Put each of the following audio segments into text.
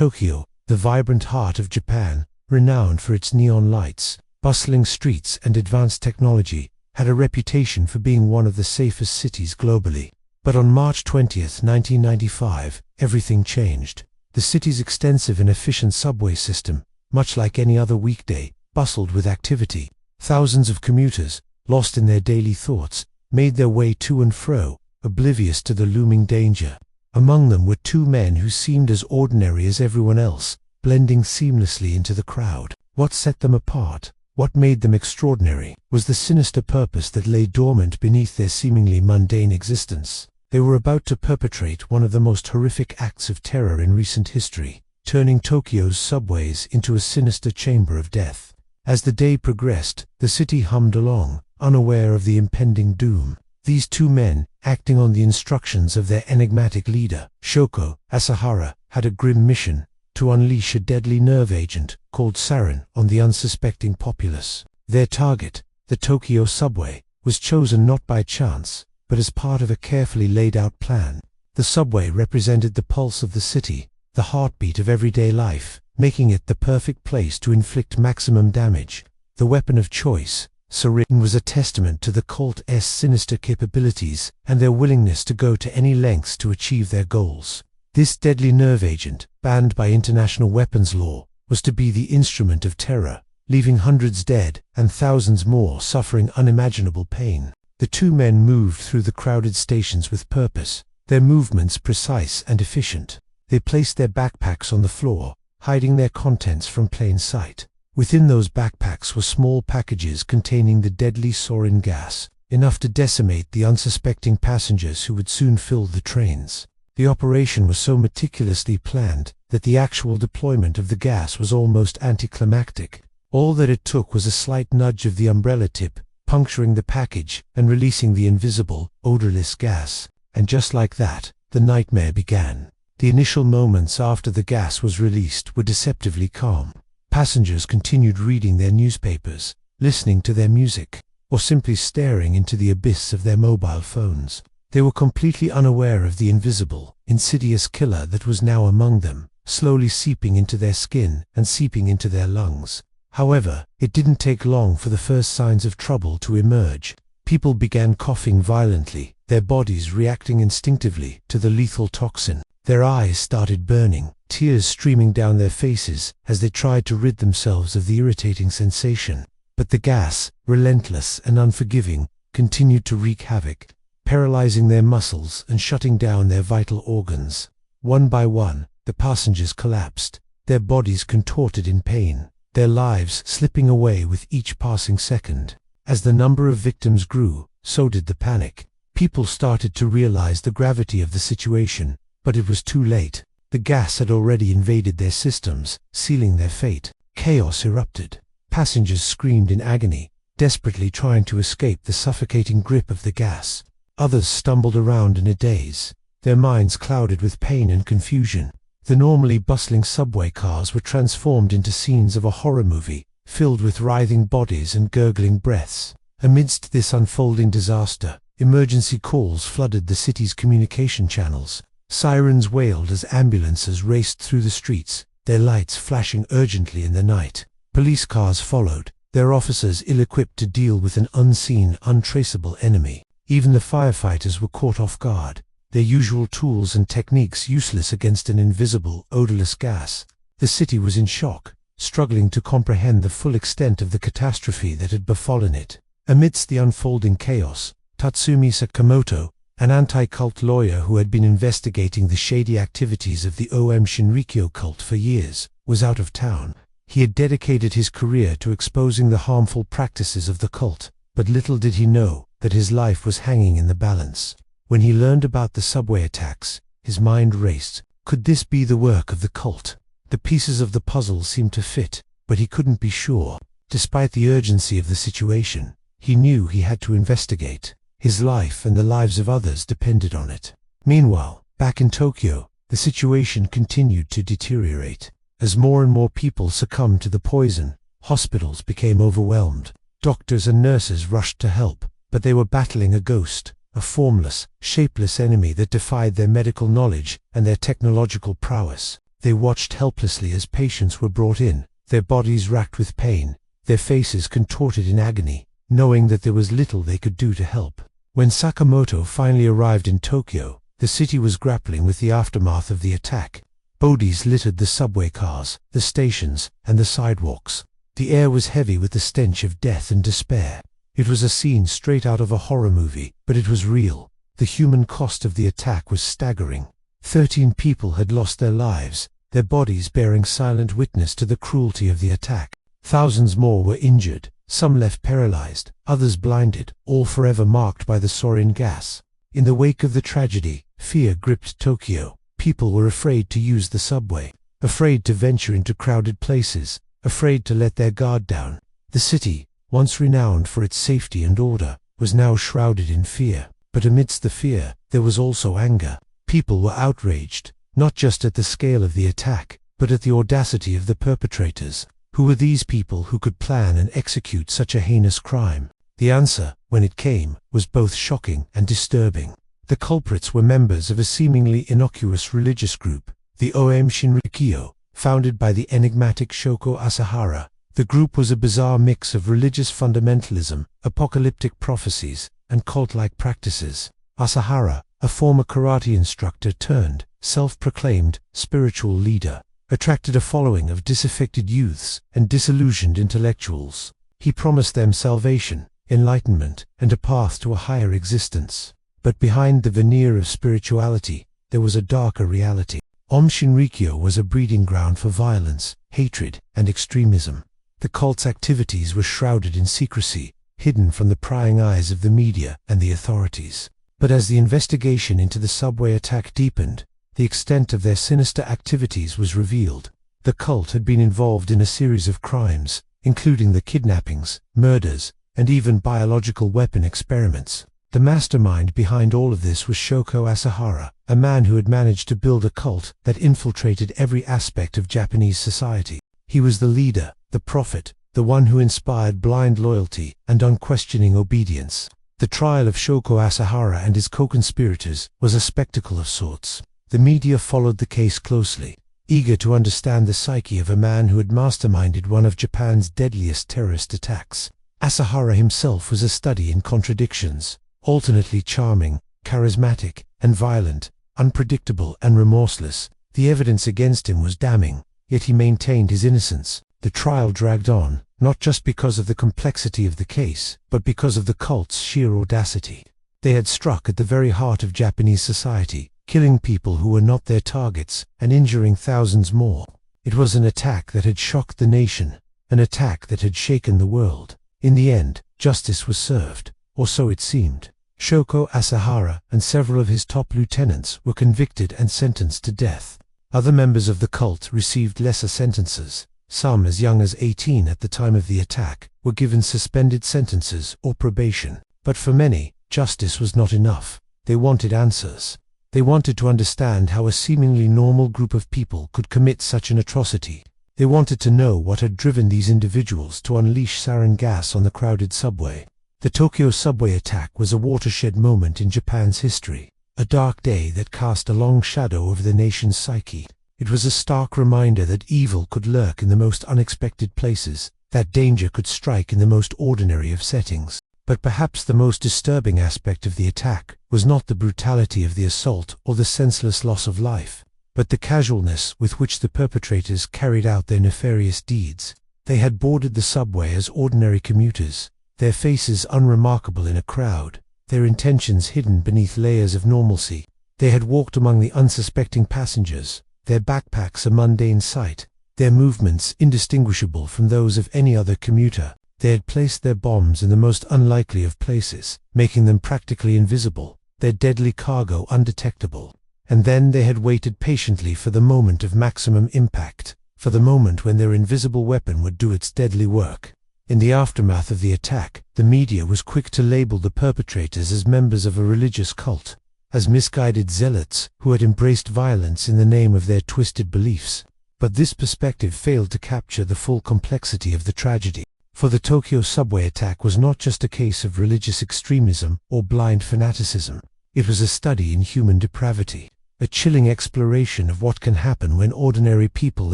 Tokyo, the vibrant heart of Japan, renowned for its neon lights, bustling streets and advanced technology, had a reputation for being one of the safest cities globally. But on March 20, 1995, everything changed. The city's extensive and efficient subway system, much like any other weekday, bustled with activity. Thousands of commuters, lost in their daily thoughts, made their way to and fro, oblivious to the looming danger. Among them were two men who seemed as ordinary as everyone else, blending seamlessly into the crowd. What set them apart, what made them extraordinary, was the sinister purpose that lay dormant beneath their seemingly mundane existence. They were about to perpetrate one of the most horrific acts of terror in recent history, turning Tokyo's subways into a sinister chamber of death. As the day progressed, the city hummed along, unaware of the impending doom. These two men, acting on the instructions of their enigmatic leader, Shoko Asahara, had a grim mission: to unleash a deadly nerve agent, called sarin, on the unsuspecting populace. Their target, the Tokyo subway, was chosen not by chance, but as part of a carefully laid-out plan. The subway represented the pulse of the city, the heartbeat of everyday life, making it the perfect place to inflict maximum damage. The weapon of choice, sarin, was a testament to the cult's sinister capabilities and their willingness to go to any lengths to achieve their goals. This deadly nerve agent, banned by international weapons law, was to be the instrument of terror, leaving hundreds dead and thousands more suffering unimaginable pain. The two men moved through the crowded stations with purpose, their movements precise and efficient. They placed their backpacks on the floor, hiding their contents from plain sight. Within those backpacks were small packages containing the deadly sarin gas, enough to decimate the unsuspecting passengers who would soon fill the trains. The operation was so meticulously planned that the actual deployment of the gas was almost anticlimactic. All that it took was a slight nudge of the umbrella tip, puncturing the package and releasing the invisible, odorless gas. And just like that, the nightmare began. The initial moments after the gas was released were deceptively calm. Passengers continued reading their newspapers, listening to their music, or simply staring into the abyss of their mobile phones. They were completely unaware of the invisible, insidious killer that was now among them, slowly seeping into their skin and seeping into their lungs. However, it didn't take long for the first signs of trouble to emerge. People began coughing violently, their bodies reacting instinctively to the lethal toxin. Their eyes started burning, tears streaming down their faces as they tried to rid themselves of the irritating sensation. But the gas, relentless and unforgiving, continued to wreak havoc, paralyzing their muscles and shutting down their vital organs. One by one, the passengers collapsed, their bodies contorted in pain, their lives slipping away with each passing second. As the number of victims grew, so did the panic. People started to realize the gravity of the situation, but it was too late. The gas had already invaded their systems, sealing their fate. Chaos erupted. Passengers screamed in agony, desperately trying to escape the suffocating grip of the gas. Others stumbled around in a daze, their minds clouded with pain and confusion. The normally bustling subway cars were transformed into scenes of a horror movie, filled with writhing bodies and gurgling breaths. Amidst this unfolding disaster, emergency calls flooded the city's communication channels. Sirens wailed as ambulances raced through the streets, their lights flashing urgently in the night. Police cars followed, their officers ill-equipped to deal with an unseen, untraceable enemy. Even the firefighters were caught off guard, their usual tools and techniques useless against an invisible, odorless gas. The city was in shock, struggling to comprehend the full extent of the catastrophe that had befallen it. Amidst the unfolding chaos, Tatsumi Sakamoto, an anti-cult lawyer who had been investigating the shady activities of the Aum Shinrikyo cult for years, was out of town. He had dedicated his career to exposing the harmful practices of the cult, but little did he know that his life was hanging in the balance. When he learned about the subway attacks, his mind raced. Could this be the work of the cult? The pieces of the puzzle seemed to fit, but he couldn't be sure. Despite the urgency of the situation, he knew he had to investigate. His life and the lives of others depended on it. Meanwhile, back in Tokyo, the situation continued to deteriorate. As more and more people succumbed to the poison, hospitals became overwhelmed. Doctors and nurses rushed to help, but they were battling a ghost, a formless, shapeless enemy that defied their medical knowledge and their technological prowess. They watched helplessly as patients were brought in, their bodies racked with pain, their faces contorted in agony, knowing that there was little they could do to help. When Sakamoto finally arrived in Tokyo, the city was grappling with the aftermath of the attack. Bodies littered the subway cars, the stations, and the sidewalks. The air was heavy with the stench of death and despair. It was a scene straight out of a horror movie, but it was real. The human cost of the attack was staggering. 13 people had lost their lives, their bodies bearing silent witness to the cruelty of the attack. Thousands more were injured, some left paralyzed, others blinded, all forever marked by the sarin gas. In the wake of the tragedy, fear gripped Tokyo. People were afraid to use the subway, afraid to venture into crowded places, afraid to let their guard down. The city, once renowned for its safety and order, was now shrouded in fear. But amidst the fear, there was also anger. People were outraged, not just at the scale of the attack, but at the audacity of the perpetrators. Who were these people who could plan and execute such a heinous crime? The answer, when it came, was both shocking and disturbing. The culprits were members of a seemingly innocuous religious group, the Aum Shinrikyo, founded by the enigmatic Shoko Asahara. The group was a bizarre mix of religious fundamentalism, apocalyptic prophecies, and cult-like practices. Asahara, a former karate instructor turned self-proclaimed spiritual leader, attracted a following of disaffected youths and disillusioned intellectuals. He promised them salvation, enlightenment, and a path to a higher existence. But behind the veneer of spirituality, there was a darker reality. Aum Shinrikyo was a breeding ground for violence, hatred, and extremism. The cult's activities were shrouded in secrecy, hidden from the prying eyes of the media and the authorities. But as the investigation into the subway attack deepened, the extent of their sinister activities was revealed. The cult had been involved in a series of crimes, including the kidnappings, murders, and even biological weapon experiments. The mastermind behind all of this was Shoko Asahara, a man who had managed to build a cult that infiltrated every aspect of Japanese society. He was the leader, the prophet, the one who inspired blind loyalty and unquestioning obedience. The trial of Shoko Asahara and his co-conspirators was a spectacle of sorts. The media followed the case closely, eager to understand the psyche of a man who had masterminded one of Japan's deadliest terrorist attacks. Asahara himself was a study in contradictions, alternately charming, charismatic, and violent, unpredictable and remorseless. The evidence against him was damning, yet he maintained his innocence. The trial dragged on, not just because of the complexity of the case, but because of the cult's sheer audacity. They had struck at the very heart of Japanese society, killing people who were not their targets and injuring thousands more. It was an attack that had shocked the nation, an attack that had shaken the world. In the end, justice was served, or so it seemed. Shoko Asahara and several of his top lieutenants were convicted and sentenced to death. Other members of the cult received lesser sentences. Some, as young as 18 at the time of the attack, were given suspended sentences or probation. But for many, justice was not enough. They wanted answers. They wanted to understand how a seemingly normal group of people could commit such an atrocity. They wanted to know what had driven these individuals to unleash sarin gas on the crowded subway. The Tokyo subway attack was a watershed moment in Japan's history, a dark day that cast a long shadow over the nation's psyche. It was a stark reminder that evil could lurk in the most unexpected places, that danger could strike in the most ordinary of settings. But perhaps the most disturbing aspect of the attack was not the brutality of the assault or the senseless loss of life, but the casualness with which the perpetrators carried out their nefarious deeds. They had boarded the subway as ordinary commuters, their faces unremarkable in a crowd, their intentions hidden beneath layers of normalcy. They had walked among the unsuspecting passengers, their backpacks a mundane sight, their movements indistinguishable from those of any other commuter. They had placed their bombs in the most unlikely of places, making them practically invisible, their deadly cargo undetectable. And then they had waited patiently for the moment of maximum impact, for the moment when their invisible weapon would do its deadly work. In the aftermath of the attack, the media was quick to label the perpetrators as members of a religious cult, as misguided zealots who had embraced violence in the name of their twisted beliefs. But this perspective failed to capture the full complexity of the tragedy. For the Tokyo subway attack was not just a case of religious extremism or blind fanaticism. It was a study in human depravity. a chilling exploration of what can happen when ordinary people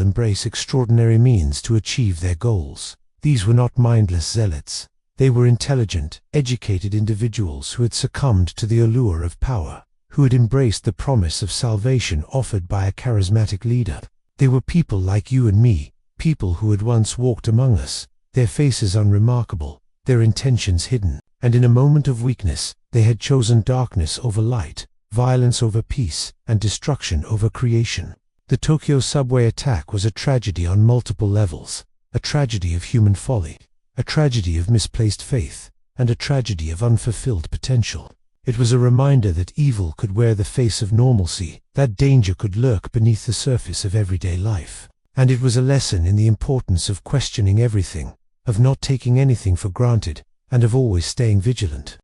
embrace extraordinary means to achieve their goals. These were not mindless zealots. They were intelligent, educated individuals who had succumbed to the allure of power, who had embraced the promise of salvation offered by a charismatic leader. They were people like you and me, people who had once walked among us, their faces unremarkable, their intentions hidden, and in a moment of weakness, they had chosen darkness over light, violence over peace, and destruction over creation. The Tokyo subway attack was a tragedy on multiple levels, a tragedy of human folly, a tragedy of misplaced faith, and a tragedy of unfulfilled potential. It was a reminder that evil could wear the face of normalcy, that danger could lurk beneath the surface of everyday life. And it was a lesson in the importance of questioning everything, of not taking anything for granted, and of always staying vigilant.